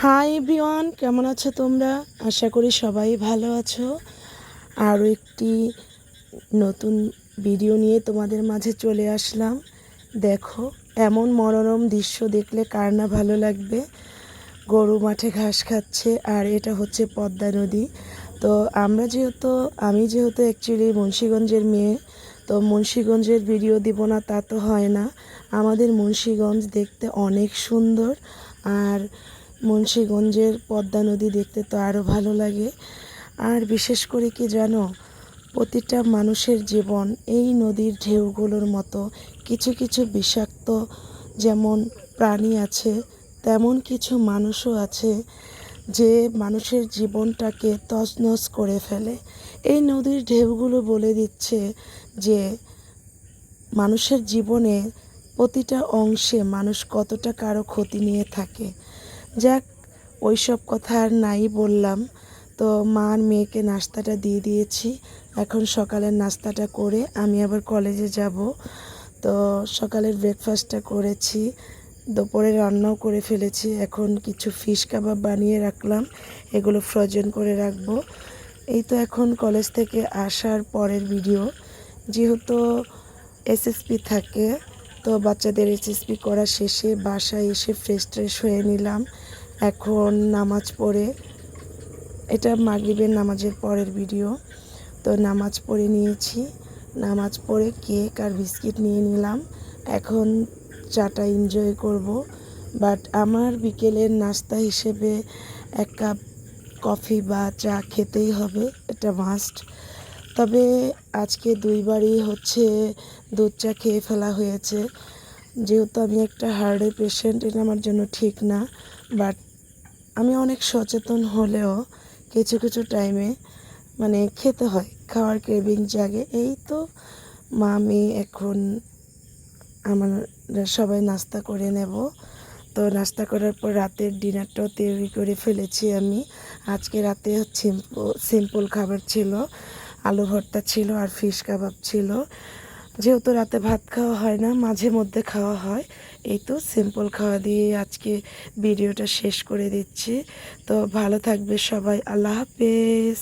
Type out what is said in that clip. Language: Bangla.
হাই এভরিওয়ান, কেমন আছো তোমরা? আশা করি সবাই ভালো আছো। আরও একটি নতুন ভিডিও নিয়ে তোমাদের মাঝে চলে আসলাম। দেখো, এমন মনোরম দৃশ্য দেখলে কার না ভালো লাগবে। গরু মাঠে ঘাস খাচ্ছে, আর এটা হচ্ছে পদ্মা নদী। তো আমি যেহেতু অ্যাকচুয়ালি মুন্সিগঞ্জের মেয়ে, তো মুন্সিগঞ্জের ভিডিও দিব না তা তো হয় না। আমাদের মুন্সিগঞ্জ দেখতে অনেক সুন্দর, আর মুন্সিগঞ্জের পদ্মা নদী দেখতে তো আরও ভালো লাগে। আর বিশেষ করে কি জানো, প্রতিটা মানুষের জীবন এই নদীর ঢেউগুলোর মতো। কিছু কিছু বিষাক্ত যেমন প্রাণী আছে, তেমন কিছু মানুষও আছে যে মানুষের জীবনটাকে তছনছ করে ফেলে। এই নদীর ঢেউগুলো বলে দিচ্ছে যে মানুষের জীবনে প্রতিটা অংশে মানুষ কতটা কারো ক্ষতি নিয়ে থাকে। যাক, ওইসব কথা আর নাই বললাম। তো মা আর মেয়েকে নাস্তাটা দিয়ে দিয়েছি। এখন সকালের নাস্তাটা করে আমি আবার কলেজে যাব। তো সকালের ব্রেকফাস্টটা করেছি, দুপুরে রান্নাও করে ফেলেছি। এখন কিছু ফিশ কাবাব বানিয়ে রাখলাম, এগুলো ফ্রোজেন করে রাখবো। এই তো এখন কলেজ থেকে আসার পরের ভিডিও। যেহেতু এসএসপি থাকে, তো বাচ্চাদের এসএসপি করা শেষে বাসায় এসে ফ্রেশ হয়ে নিলাম। এখন নামাজ পড়ে, এটা মাগরিবের নামাজের পরের ভিডিও। তো নামাজ পড়ে নিয়েছি, নামাজ পড়ে কেক আর বিস্কিট নিয়ে নিলাম। এখন চাটা এনজয় করব। বাট আমার বিকেলের নাস্তা হিসেবে এক কাপ কফি বা চা খেতেই হবে, এটা মাস্ট। তবে আজকে দুইবারই হচ্ছে দুধ চা খেয়ে ফেলা হয়েছে। যেহেতু আমি একটা হার্টের পেশেন্ট, এটা আমার জন্য ঠিক না। বাট আমি অনেক সচেতন হলেও কিছু কিছু টাইমে খেতে হয়, খাওয়ার ক্রেভিং জাগে। এই তো মা মেয়ে এখন আমরা সবাই নাস্তা করে নেব। তো নাস্তা করার পর রাতের ডিনারটাও তৈরি করে ফেলেছি আমি। আজকে রাতে সিম্পল খাবার ছিল, আলু ভর্তা ছিল আর ফিশ কাবাব ছিল। যেহেতু রাতে ভাত খাওয়া হয় না, মাঝে মধ্যে খাওয়া হয়, এই তো সিম্পল খাওয়া দিয়ে আজকে ভিডিওটা শেষ করে দিচ্ছি। তো ভালো থাকবে সবাই, আল্লাহ হাফেজ।